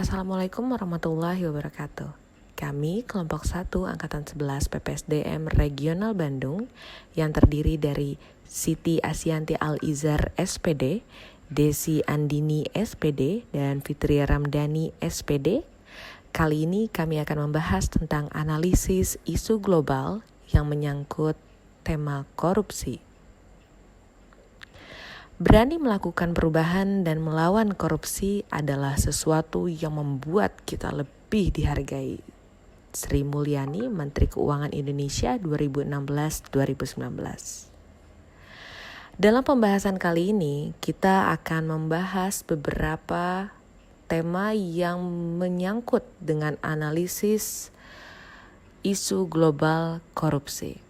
Assalamualaikum warahmatullahi wabarakatuh. Kami kelompok 1 Angkatan 11 PPSDM Regional Bandung yang terdiri dari Siti Asyanti Al-Izhar SPD, Desi Andini SPD, dan Fitria Ramdhani SPD. Kali ini kami akan membahas tentang analisis isu global yang menyangkut tema korupsi. Berani melakukan perubahan dan melawan korupsi adalah sesuatu yang membuat kita lebih dihargai. Sri Mulyani, Menteri Keuangan Indonesia 2016-2019. Dalam pembahasan kali ini, kita akan membahas beberapa tema yang menyangkut dengan analisis isu global korupsi.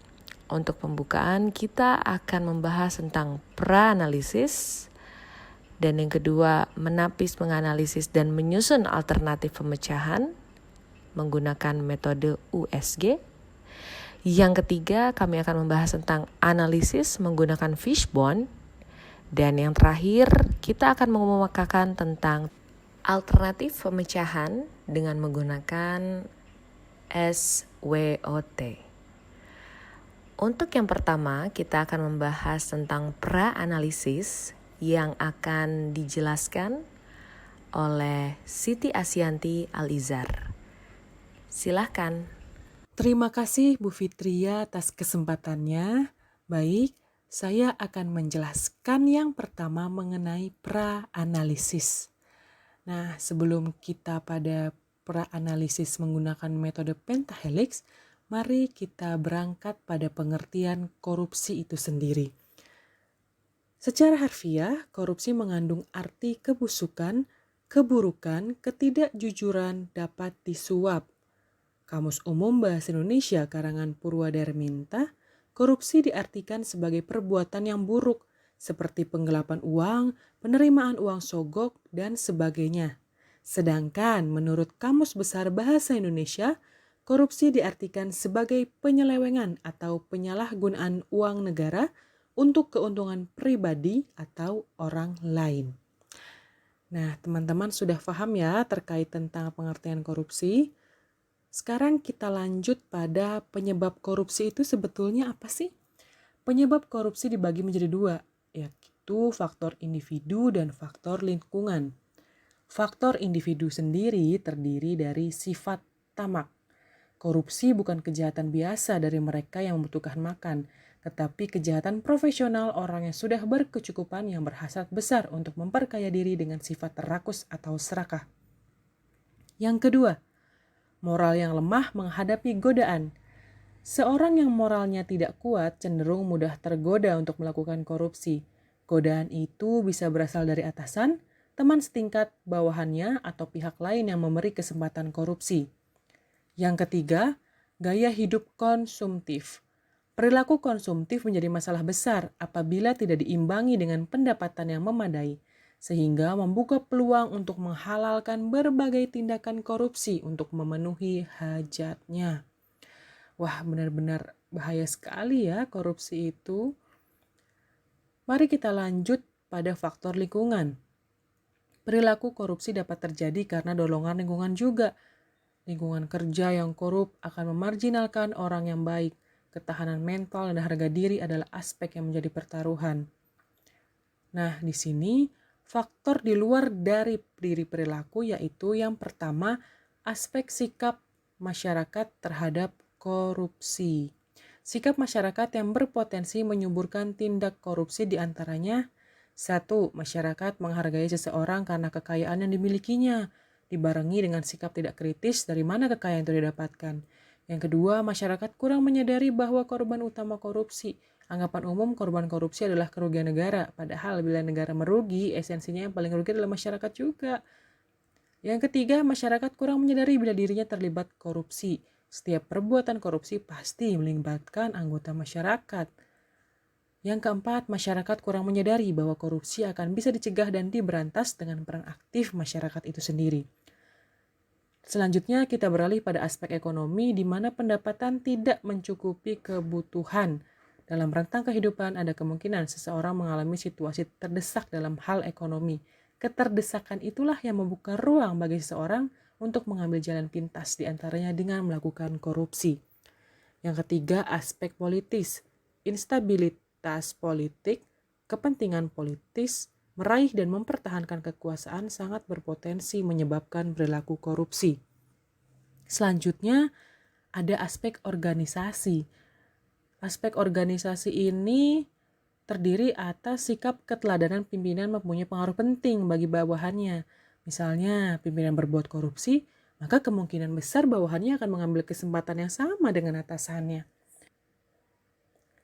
Untuk pembukaan, kita akan membahas tentang pra-analisis, dan yang kedua, menapis, menganalisis, dan menyusun alternatif pemecahan menggunakan metode USG. Yang ketiga, kami akan membahas tentang analisis menggunakan fishbone. Dan yang terakhir, kita akan mengemukakan tentang alternatif pemecahan dengan menggunakan SWOT. Untuk yang pertama, kita akan membahas tentang pra-analisis yang akan dijelaskan oleh Siti Asyanti Al-Izhar. Silahkan. Terima kasih Bu Fitria atas kesempatannya. Baik, saya akan menjelaskan yang pertama mengenai pra-analisis. Nah, sebelum kita pada pra-analisis menggunakan metode pentahelix, mari kita berangkat pada pengertian korupsi itu sendiri. Secara harfiah, korupsi mengandung arti kebusukan, keburukan, ketidakjujuran dapat disuap. Kamus Umum Bahasa Indonesia karangan Purwadarminta, korupsi diartikan sebagai perbuatan yang buruk seperti penggelapan uang, penerimaan uang sogok, dan sebagainya. Sedangkan menurut Kamus Besar Bahasa Indonesia, korupsi diartikan sebagai penyelewengan atau penyalahgunaan uang negara untuk keuntungan pribadi atau orang lain. Nah, teman-teman sudah paham ya terkait tentang pengertian korupsi? Sekarang kita lanjut pada penyebab korupsi itu sebetulnya apa sih? Penyebab korupsi dibagi menjadi dua, yaitu faktor individu dan faktor lingkungan. Faktor individu sendiri terdiri dari sifat tamak. Korupsi bukan kejahatan biasa dari mereka yang membutuhkan makan, tetapi kejahatan profesional orang yang sudah berkecukupan yang berhasrat besar untuk memperkaya diri dengan sifat terakus atau serakah. Yang kedua, moral yang lemah menghadapi godaan. Seorang yang moralnya tidak kuat cenderung mudah tergoda untuk melakukan korupsi. Godaan itu bisa berasal dari atasan, teman setingkat bawahannya, atau pihak lain yang memberi kesempatan korupsi. Yang ketiga, gaya hidup konsumtif. Perilaku konsumtif menjadi masalah besar apabila tidak diimbangi dengan pendapatan yang memadai, sehingga membuka peluang untuk menghalalkan berbagai tindakan korupsi untuk memenuhi hajatnya. Wah, benar-benar bahaya sekali ya korupsi itu. Mari kita lanjut pada faktor lingkungan. Perilaku korupsi dapat terjadi karena dorongan lingkungan juga. Lingkungan kerja yang korup akan memarjinalkan orang yang baik. Ketahanan mental dan harga diri adalah aspek yang menjadi pertaruhan. Nah, di sini faktor di luar dari diri perilaku yaitu yang pertama, aspek sikap masyarakat terhadap korupsi. Sikap masyarakat yang berpotensi menyuburkan tindak korupsi diantaranya: 1. Masyarakat menghargai seseorang karena kekayaan yang dimilikinya, dibarengi dengan sikap tidak kritis dari mana kekayaan itu didapatkan. Yang kedua, masyarakat kurang menyadari bahwa korban utama korupsi. Anggapan umum korban korupsi adalah kerugian negara, padahal bila negara merugi, esensinya yang paling rugi adalah masyarakat juga. Yang ketiga, masyarakat kurang menyadari bila dirinya terlibat korupsi. Setiap perbuatan korupsi pasti melibatkan anggota masyarakat. Yang keempat, masyarakat kurang menyadari bahwa korupsi akan bisa dicegah dan diberantas dengan peran aktif masyarakat itu sendiri. Selanjutnya kita beralih pada aspek ekonomi di mana pendapatan tidak mencukupi kebutuhan. Dalam rentang kehidupan ada kemungkinan seseorang mengalami situasi terdesak dalam hal ekonomi. keterdesakan itulah yang membuka ruang bagi seseorang untuk mengambil jalan pintas, diantaranya dengan melakukan korupsi. Yang ketiga, aspek politis. Instabilitas politik, kepentingan politis, meraih dan mempertahankan kekuasaan sangat berpotensi menyebabkan perilaku korupsi. Selanjutnya, ada aspek organisasi. Aspek organisasi ini terdiri atas sikap keteladanan pimpinan mempunyai pengaruh penting bagi bawahannya. Misalnya, pimpinan berbuat korupsi, maka kemungkinan besar bawahannya akan mengambil kesempatan yang sama dengan atasannya.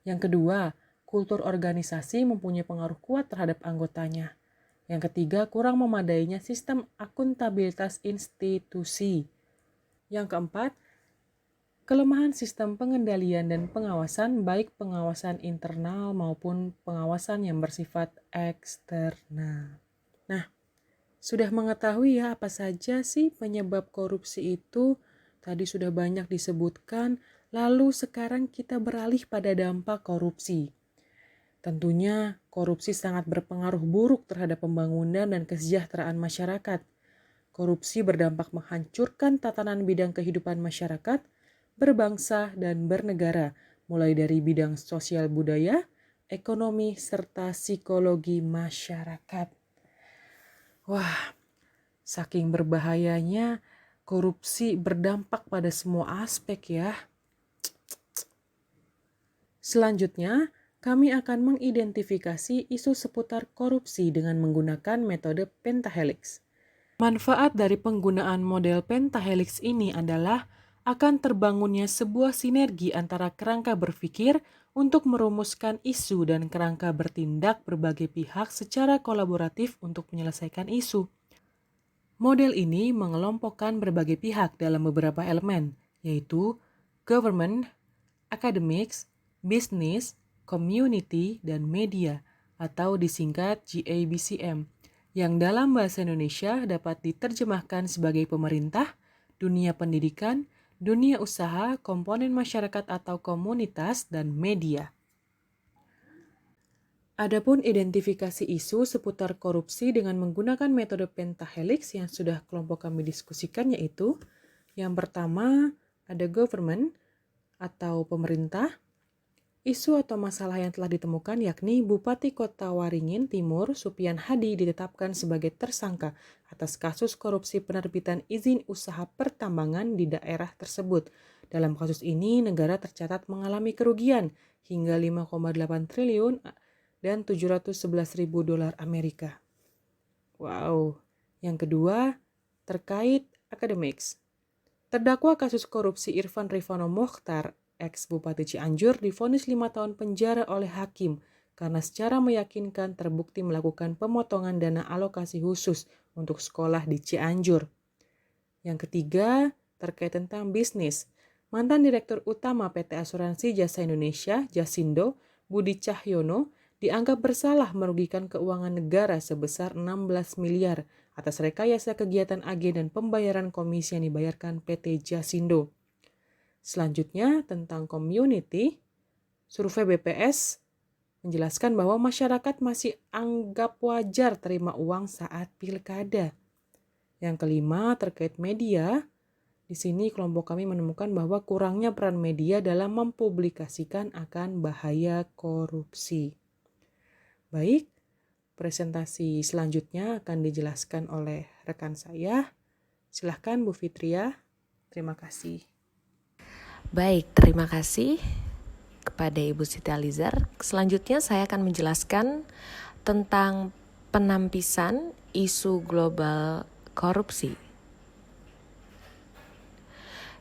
Yang kedua, kultur organisasi mempunyai pengaruh kuat terhadap anggotanya. Yang ketiga, kurang memadainya sistem akuntabilitas institusi. Yang keempat, kelemahan sistem pengendalian dan pengawasan, baik pengawasan internal maupun pengawasan yang bersifat eksternal. Nah, sudah mengetahui ya apa saja sih penyebab korupsi itu? Tadi sudah banyak disebutkan, lalu sekarang kita beralih pada dampak korupsi. Tentunya korupsi sangat berpengaruh buruk terhadap pembangunan dan kesejahteraan masyarakat. Korupsi berdampak menghancurkan tatanan bidang kehidupan masyarakat, berbangsa dan bernegara, mulai dari bidang sosial budaya, ekonomi, serta psikologi masyarakat. Wah, saking berbahayanya korupsi berdampak pada semua aspek ya. Selanjutnya, kami akan mengidentifikasi isu seputar korupsi dengan menggunakan metode pentahelix. Manfaat dari penggunaan model pentahelix ini adalah akan terbangunnya sebuah sinergi antara kerangka berpikir untuk merumuskan isu dan kerangka bertindak berbagai pihak secara kolaboratif untuk menyelesaikan isu. Model ini mengelompokkan berbagai pihak dalam beberapa elemen, yaitu government, academics, business, community, dan media, atau disingkat GABCM, yang dalam bahasa Indonesia dapat diterjemahkan sebagai pemerintah, dunia pendidikan, dunia usaha, komponen masyarakat atau komunitas, dan media. Adapun identifikasi isu seputar korupsi dengan menggunakan metode pentahelix yang sudah kelompok kami diskusikan, yaitu yang pertama ada government atau pemerintah. Isu atau masalah yang telah ditemukan yakni Bupati Kota Waringin Timur Supian Hadi ditetapkan sebagai tersangka atas kasus korupsi penerbitan izin usaha pertambangan di daerah tersebut. Dalam kasus ini negara tercatat mengalami kerugian hingga 5,8 triliun dan 711.000 dolar Amerika. Wow. Yang kedua, terkait academics. Terdakwa kasus korupsi Irfan Rifano Mokhtar, ex-Bupati Cianjur, divonis 5 tahun penjara oleh hakim karena secara meyakinkan terbukti melakukan pemotongan dana alokasi khusus untuk sekolah di Cianjur. Yang ketiga, terkait tentang bisnis. Mantan Direktur Utama PT Asuransi Jasa Indonesia, Jasindo, Budi Cahyono, dianggap bersalah merugikan keuangan negara sebesar 16 miliar atas rekayasa kegiatan agen dan pembayaran komisi yang dibayarkan PT Jasindo. Selanjutnya, tentang community, survei BPS menjelaskan bahwa masyarakat masih anggap wajar terima uang saat pilkada. Yang kelima, terkait media, di sini kelompok kami menemukan bahwa kurangnya peran media dalam mempublikasikan akan bahaya korupsi. Baik, presentasi selanjutnya akan dijelaskan oleh rekan saya. Silahkan Bu Fitria, terima kasih. Baik, terima kasih kepada Ibu Siti Alizar. Selanjutnya saya akan menjelaskan tentang penampisan isu global korupsi.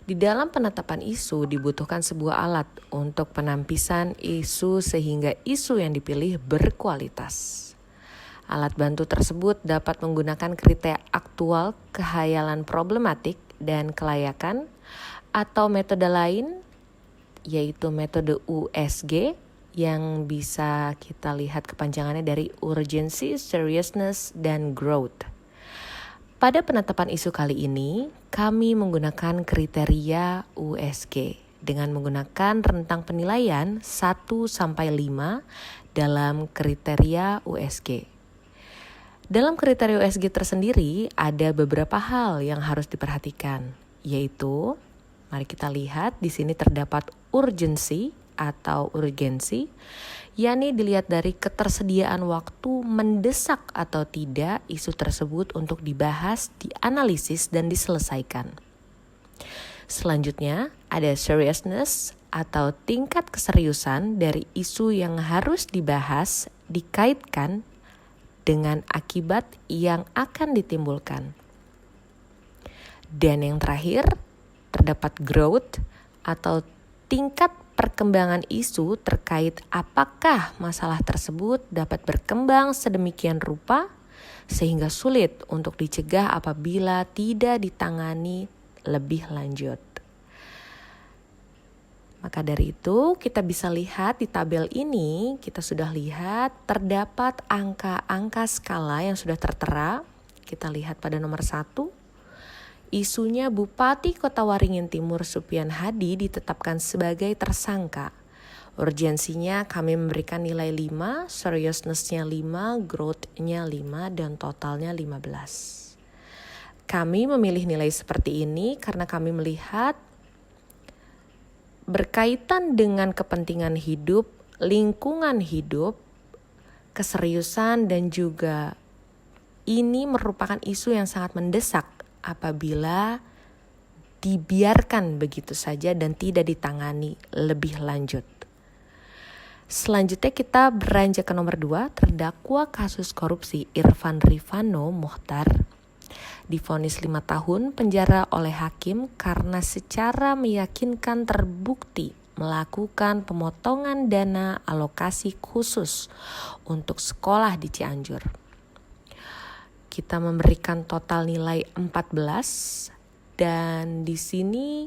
Di dalam penetapan isu dibutuhkan sebuah alat untuk penampisan isu sehingga isu yang dipilih berkualitas. Alat bantu tersebut dapat menggunakan kriteria aktual, kehayalan problematik, dan kelayakan, atau metode lain, yaitu metode USG, yang bisa kita lihat kepanjangannya dari Urgency, Seriousness, dan Growth. Pada penetapan isu kali ini, kami menggunakan kriteria USG dengan menggunakan rentang penilaian 1-5 dalam kriteria USG. Dalam kriteria USG tersendiri ada beberapa hal yang harus diperhatikan, yaitu mari kita lihat di sini terdapat urgensi atau urgensi, yakni dilihat dari ketersediaan waktu mendesak atau tidak isu tersebut untuk dibahas, dianalisis dan diselesaikan. Selanjutnya ada seriousness atau tingkat keseriusan dari isu yang harus dibahas dikaitkan dengan akibat yang akan ditimbulkan. Dan yang terakhir, terdapat growth atau tingkat perkembangan isu terkait apakah masalah tersebut dapat berkembang sedemikian rupa sehingga sulit untuk dicegah apabila tidak ditangani lebih lanjut. Maka dari itu kita bisa lihat di tabel ini, kita sudah lihat terdapat angka-angka skala yang sudah tertera. Kita lihat pada nomor 1, isunya Bupati Kota Waringin Timur Supian Hadi ditetapkan sebagai tersangka. Urgensinya kami memberikan nilai 5, seriousness-nya 5, growth-nya 5, dan totalnya 15. Kami memilih nilai seperti ini karena kami melihat berkaitan dengan kepentingan hidup, lingkungan hidup, keseriusan dan juga ini merupakan isu yang sangat mendesak apabila dibiarkan begitu saja dan tidak ditangani lebih lanjut. Selanjutnya kita beranjak ke nomor 2, terdakwa kasus korupsi Irfan Rifano Mochtar divonis 5 tahun penjara oleh hakim karena secara meyakinkan terbukti melakukan pemotongan dana alokasi khusus untuk sekolah di Cianjur. Kita memberikan total nilai 14 dan di sini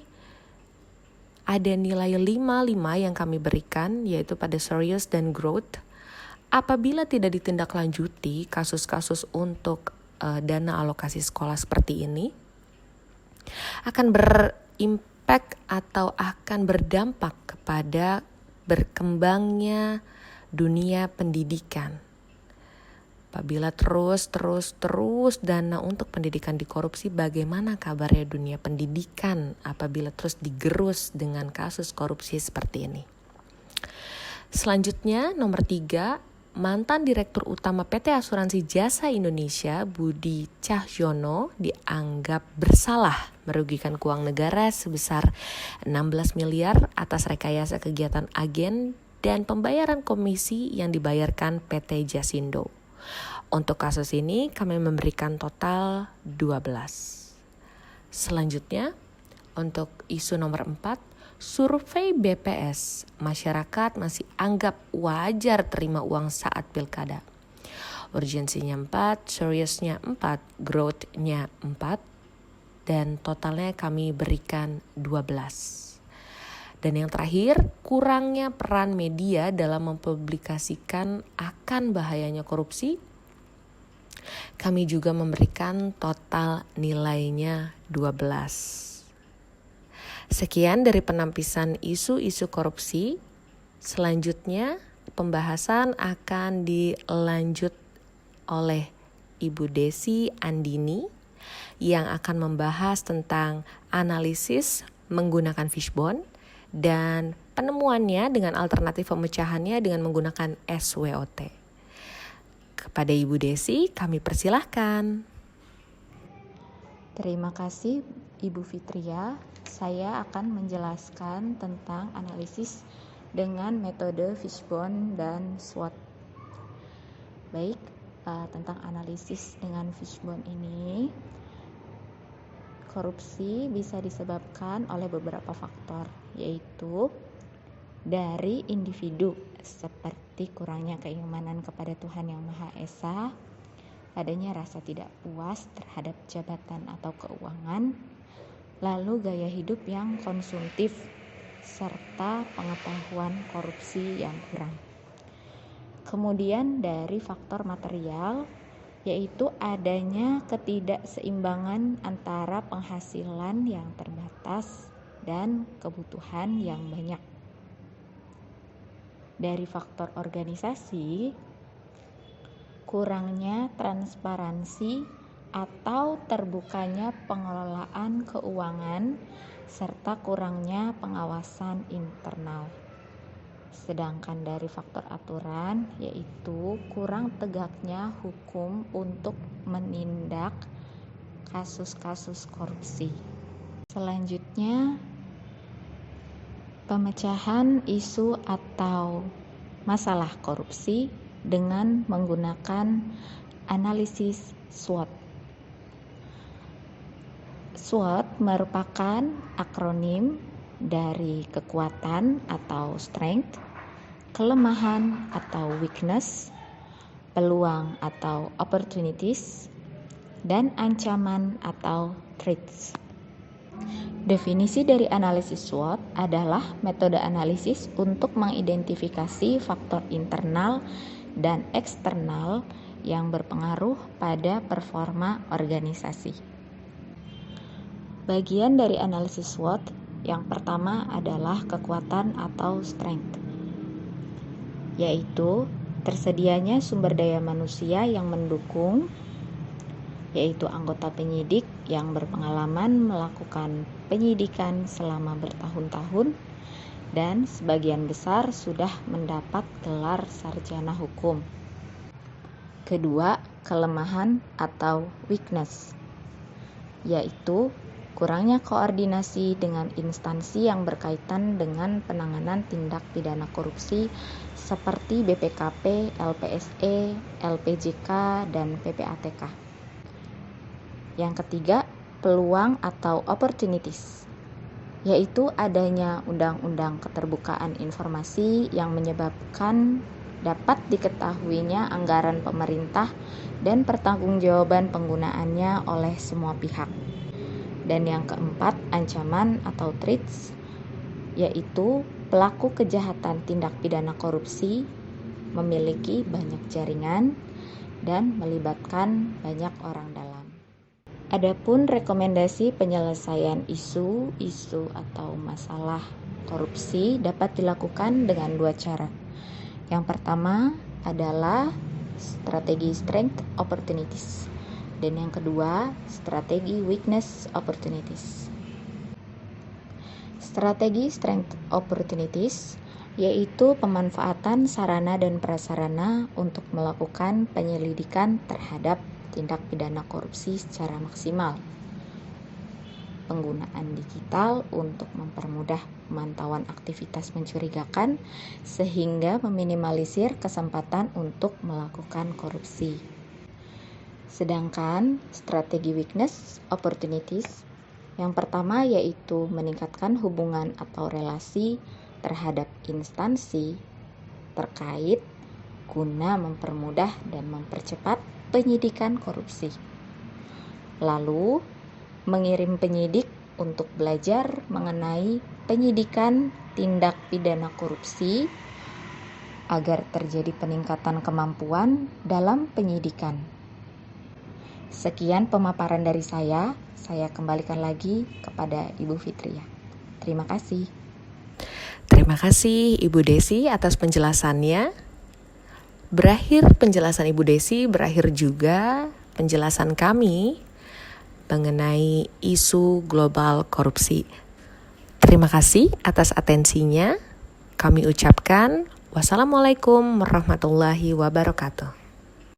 ada nilai 5 yang kami berikan yaitu pada serious dan growth. Apabila tidak ditindaklanjuti kasus-kasus untuk dana alokasi sekolah seperti ini akan berimpact atau akan berdampak kepada berkembangnya dunia pendidikan. Apabila terus dana untuk pendidikan dikorupsi, bagaimana kabarnya dunia pendidikan apabila terus digerus dengan kasus korupsi seperti ini? Selanjutnya nomor 3, mantan Direktur Utama PT Asuransi Jasa Indonesia Budi Cahyono dianggap bersalah merugikan keuangan negara sebesar 16 miliar atas rekayasa kegiatan agen dan pembayaran komisi yang dibayarkan PT Jasindo. Untuk kasus ini kami memberikan total 12. Selanjutnya untuk isu nomor 4, survei BPS, masyarakat masih anggap wajar terima uang saat pilkada. Urgensinya 4, seriousnya 4, growth-nya 4, dan totalnya kami berikan 12. Dan yang terakhir, kurangnya peran media dalam mempublikasikan akan bahayanya korupsi. Kami juga memberikan total nilainya 12. Sekian dari penampisan isu-isu korupsi. Selanjutnya pembahasan akan dilanjut oleh Ibu Desi Andini yang akan membahas tentang analisis menggunakan fishbone dan penemuannya dengan alternatif pemecahannya dengan menggunakan SWOT. Kepada Ibu Desi kami persilahkan. Terima kasih Ibu Fitria. Saya akan menjelaskan tentang analisis dengan metode fishbone dan SWOT. Baik, tentang analisis dengan fishbone ini, korupsi bisa disebabkan oleh beberapa faktor, yaitu dari individu seperti kurangnya keimanan kepada Tuhan Yang Maha Esa, adanya rasa tidak puas terhadap jabatan atau keuangan, lalu gaya hidup yang konsumtif, serta pengetahuan korupsi yang kurang. Kemudian dari faktor material, yaitu adanya ketidakseimbangan antara penghasilan yang terbatas dan kebutuhan yang banyak. Dari faktor organisasi, kurangnya transparansi atau terbukanya pengelolaan keuangan, serta kurangnya pengawasan internal. Sedangkan dari faktor aturan, yaitu kurang tegaknya hukum untuk menindak kasus-kasus korupsi. Selanjutnya, pemecahan isu atau masalah korupsi dengan menggunakan analisis SWOT. SWOT merupakan akronim dari kekuatan atau strength, kelemahan atau weakness, peluang atau opportunities, dan ancaman atau threats. Definisi dari analisis SWOT adalah metode analisis untuk mengidentifikasi faktor internal dan eksternal yang berpengaruh pada performa organisasi. Bagian dari analisis SWOT yang pertama adalah kekuatan atau strength, yaitu tersedianya sumber daya manusia yang mendukung, yaitu anggota penyidik yang berpengalaman melakukan penyidikan selama bertahun-tahun dan sebagian besar sudah mendapat gelar sarjana hukum. Kedua, kelemahan atau weakness, yaitu kurangnya koordinasi dengan instansi yang berkaitan dengan penanganan tindak pidana korupsi seperti BPKP, LPSE, LPJK, dan PPATK. Yang ketiga, peluang atau opportunities, yaitu adanya undang-undang keterbukaan informasi yang menyebabkan dapat diketahuinya anggaran pemerintah dan pertanggungjawaban penggunaannya oleh semua pihak. Dan yang keempat, ancaman atau threats, yaitu pelaku kejahatan tindak pidana korupsi memiliki banyak jaringan dan melibatkan banyak orang dalam. Adapun rekomendasi penyelesaian isu atau masalah korupsi dapat dilakukan dengan dua cara. Yang pertama adalah strategi strength opportunities, dan yang kedua strategi weakness opportunities. Strategi strength opportunities yaitu pemanfaatan sarana dan prasarana untuk melakukan penyelidikan terhadap tindak pidana korupsi secara maksimal. Penggunaan digital untuk mempermudah pemantauan aktivitas mencurigakan sehingga meminimalisir kesempatan untuk melakukan korupsi. Sedangkan strategi weakness opportunities yang pertama yaitu meningkatkan hubungan atau relasi terhadap instansi terkait guna mempermudah dan mempercepat penyidikan korupsi. Lalu, mengirim penyidik untuk belajar mengenai penyidikan tindak pidana korupsi agar terjadi peningkatan kemampuan dalam penyidikan. Sekian pemaparan dari saya kembalikan lagi kepada Ibu Fitria. Terima kasih. Terima kasih Ibu Desi atas penjelasannya. Berakhir penjelasan Ibu Desi, berakhir juga penjelasan kami mengenai isu global korupsi. Terima kasih atas atensinya. Kami ucapkan wassalamualaikum warahmatullahi wabarakatuh.